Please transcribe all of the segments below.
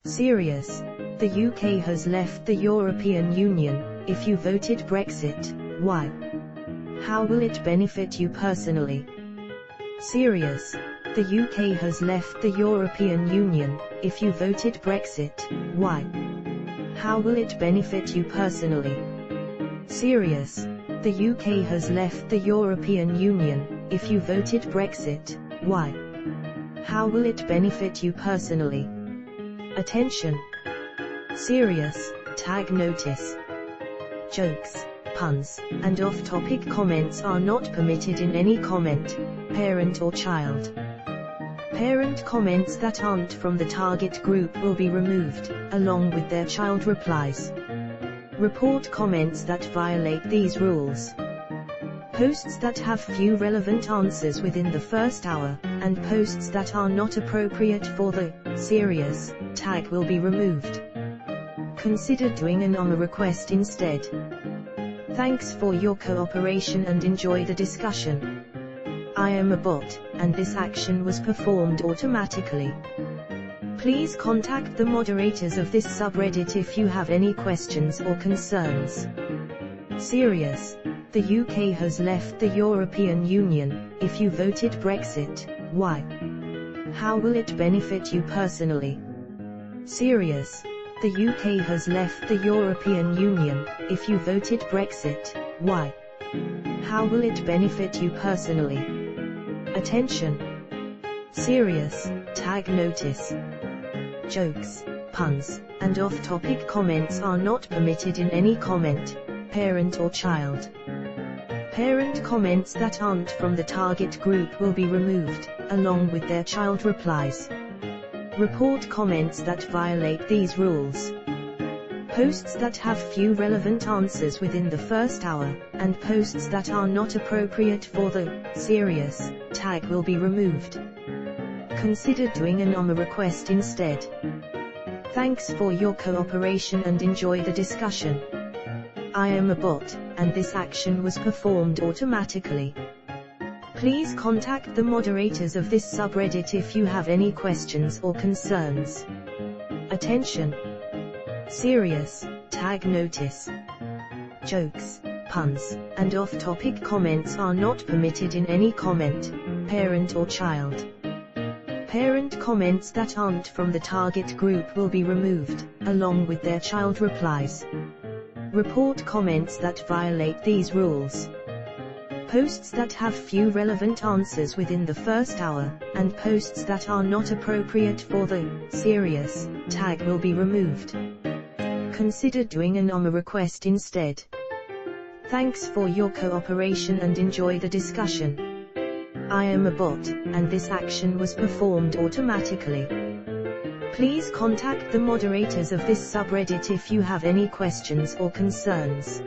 Serious. The UK has left the European Union. If you voted Brexit, why? How will it benefit you personally? Serious. The UK has left the European Union. If you voted Brexit, why? How will it benefit you personally? Serious. The UK has left the European Union. If you voted Brexit, why? How will it benefit you personally? Attention. Serious. Tag notice. Jokes, puns, and off-topic comments are not permitted in any comment, parent or child. Parent comments that aren't from the target group will be removed, along with their child replies. Report comments that violate these rules. Posts that have few relevant answers within the first hour, and posts that are not appropriate for the serious tag will be removed. Consider doing an AMA request instead. Thanks for your cooperation and enjoy the discussion. I am a bot, and this action was performed automatically. Please contact the moderators of this subreddit if you have any questions or concerns. Serious. The UK has left the European Union. If you voted Brexit, why? How will it benefit you personally? Serious. The UK has left the European Union. If you voted Brexit, why? How will it benefit you personally? Attention. Serious. Tag notice. Jokes, puns, and off-topic comments are not permitted in any comment, parent or child. Parent comments that aren't from the target group will be removed, along with their child replies. Report comments that violate these rules. Posts that have few relevant answers within the first hour, and posts that are not appropriate for the serious tag will be removed. Consider doing an AMA request instead. Thanks for your cooperation and enjoy the discussion. I am a bot, and this action was performed automatically. Please contact the moderators of this subreddit if you have any questions or concerns. Attention. Serious. Tag notice. Jokes, puns, and off-topic comments are not permitted in any comment, parent or child. Parent comments that aren't from the target group will be removed, along with their child replies. Report comments that violate these rules. Posts that have few relevant answers within the first hour, and posts that are not appropriate for the serious tag will be removed. Consider doing an AMA request instead. Thanks for your cooperation and enjoy the discussion. I am a bot, and this action was performed automatically. Please contact the moderators of this subreddit if you have any questions or concerns.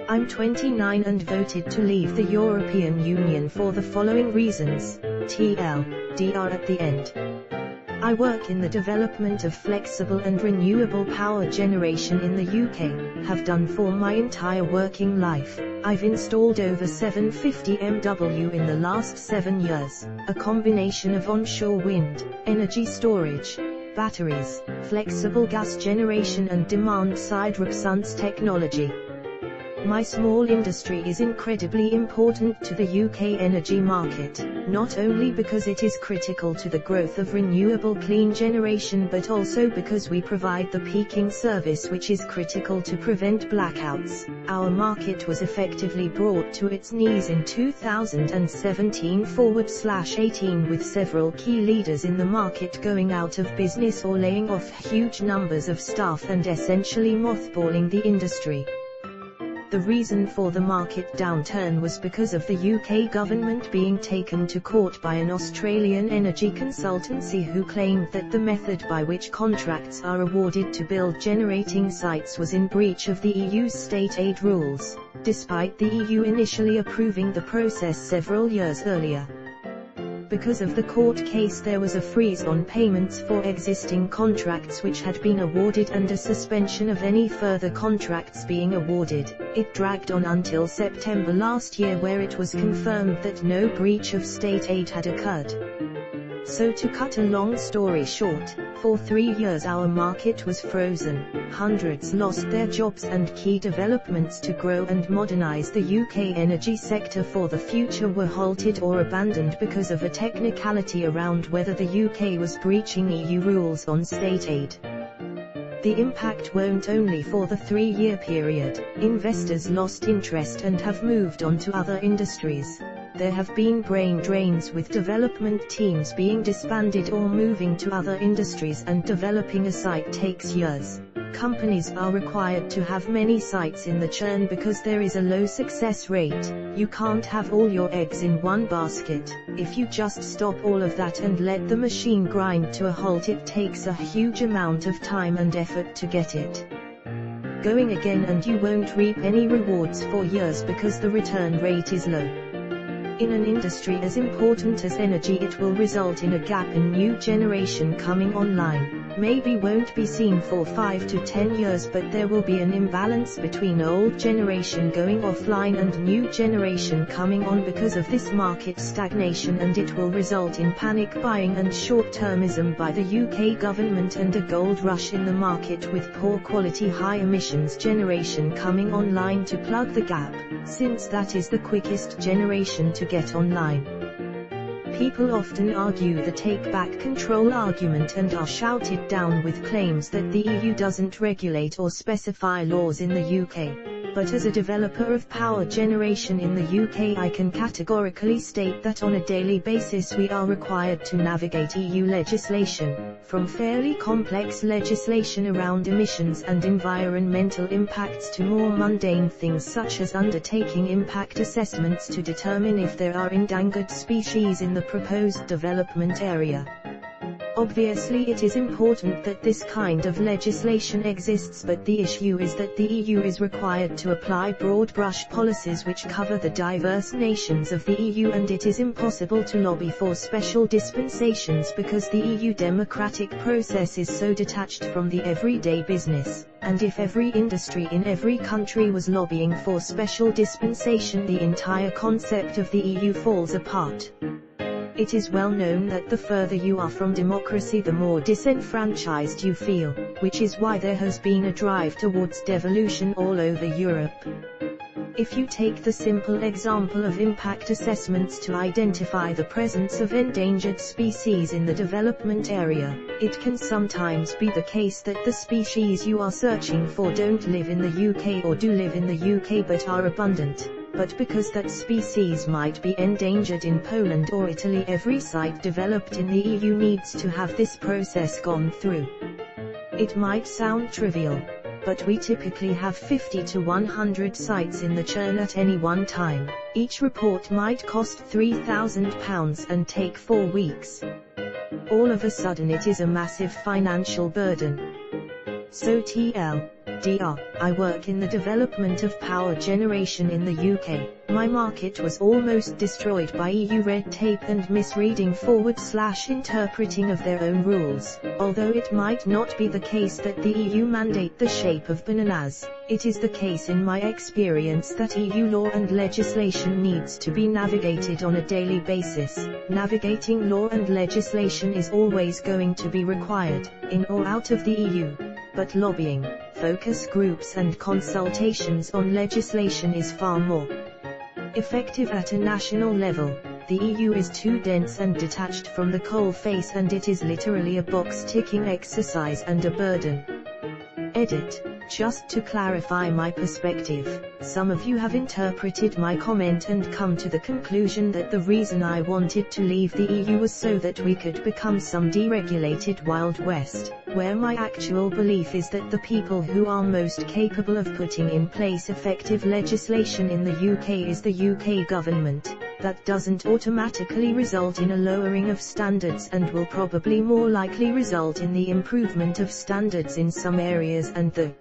I'm 29 and voted to leave the European Union for the following reasons, TLDR at the end. I work in the development of flexible and renewable power generation in the UK, have done for my entire working life. I've installed over 750 MW in the last 7 years, a combination of onshore wind, energy storage, batteries, flexible gas generation and demand-side response technology. My small industry is incredibly important to the UK energy market, not only because it is critical to the growth of renewable clean generation but also because we provide the peaking service which is critical to prevent blackouts. Our market was effectively brought to its knees in 2017/18 with several key leaders in the market going out of business or laying off huge numbers of staff and essentially mothballing the industry. The reason for the market downturn was because of the UK government being taken to court by an Australian energy consultancy who claimed that the method by which contracts are awarded to build generating sites was in breach of the EU's state aid rules, despite the EU initially approving the process several years earlier. Because of the court case, there was a freeze on payments for existing contracts which had been awarded and a suspension of any further contracts being awarded. It dragged on until September last year, where it was confirmed that no breach of state aid had occurred. So to cut a long story short, for 3 years our market was frozen, hundreds lost their jobs and key developments to grow and modernize the UK energy sector for the future were halted or abandoned because of a technicality around whether the UK was breaching EU rules on state aid. The impact won't only for the 3-year period. Investors lost interest and have moved on to other industries. There have been brain drains with development teams being disbanded or moving to other industries, and developing a site takes years. Companies are required to have many sites in the churn because there is a low success rate. You can't have all your eggs in one basket. If you just stop all of that and let the machine grind to a halt, it takes a huge amount of time and effort to get it going again, and you won't reap any rewards for years because the return rate is low. In an industry as important as energy, it will result in a gap in new generation coming online. Maybe won't be seen for 5 to 10 years, but there will be an imbalance between old generation going offline and new generation coming on because of this market stagnation, and it will result in panic buying and short-termism by the UK government and a gold rush in the market with poor quality high emissions generation coming online to plug the gap, since that is the quickest generation to get online. People often argue the take back control argument and are shouted down with claims that the EU doesn't regulate or specify laws in the UK. But as a developer of power generation in the UK, I can categorically state that on a daily basis we are required to navigate EU legislation, from fairly complex legislation around emissions and environmental impacts to more mundane things such as undertaking impact assessments to determine if there are endangered species in the proposed development area. Obviously it is important that this kind of legislation exists, but the issue is that the EU is required to apply broad brush policies which cover the diverse nations of the EU, and it is impossible to lobby for special dispensations because the EU democratic process is so detached from the everyday business. And if every industry in every country was lobbying for special dispensation, the entire concept of the EU falls apart. It is well known that the further you are from democracy, the more disenfranchised you feel, which is why there has been a drive towards devolution all over Europe. If you take the simple example of impact assessments to identify the presence of endangered species in the development area, it can sometimes be the case that the species you are searching for don't live in the UK, or do live in the UK but are abundant. But because that species might be endangered in Poland or Italy, every site developed in the EU needs to have this process gone through. It might sound trivial, but we typically have 50 to 100 sites in the churn at any one time. Each report might cost £3,000 and take 4 weeks. All of a sudden it is a massive financial burden. So TLDR, I work in the development of power generation in the UK. My market was almost destroyed by EU red tape and misreading / interpreting of their own rules. Although it might not be the case that the EU mandate the shape of bananas, it is the case in my experience that EU law and legislation needs to be navigated on a daily basis. Navigating law and legislation is always going to be required, in or out of the EU. But lobbying, focus groups and consultations on legislation is far more effective at a national level. The EU is too dense and detached from the coalface, and it is literally a box-ticking exercise and a burden. Edit. Just to clarify my perspective, some of you have interpreted my comment and come to the conclusion that the reason I wanted to leave the EU was so that we could become some deregulated Wild West, where my actual belief is that the people who are most capable of putting in place effective legislation in the UK is the UK government. That doesn't automatically result in a lowering of standards, and will probably more likely result in the improvement of standards in some areas and the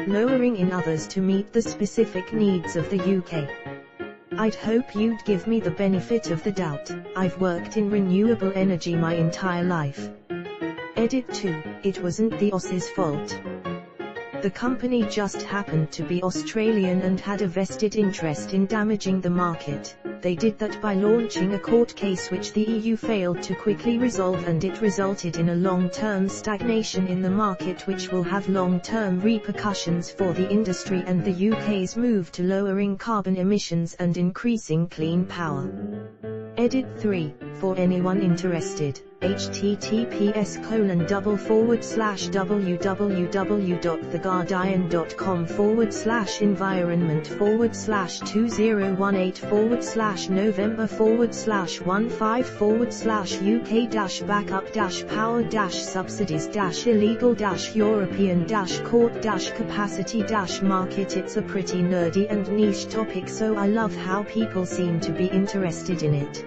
lowering in others to meet the specific needs of the UK. I'd hope you'd give me the benefit of the doubt. I've worked in renewable energy my entire life. Edit 2. It wasn't the Aussies' fault. The company just happened to be Australian and had a vested interest in damaging the market. They did that by launching a court case which the EU failed to quickly resolve, and it resulted in a long-term stagnation in the market which will have long-term repercussions for the industry and the UK's move to lowering carbon emissions and increasing clean power. Edit 3, for anyone interested, https://www.thegardien.com/environment/2018/Forward/November/Power/Subsidies-Illegal-European-Court-Capacity-Market. It's a pretty nerdy and niche topic, so I love how people seem to be interested in it.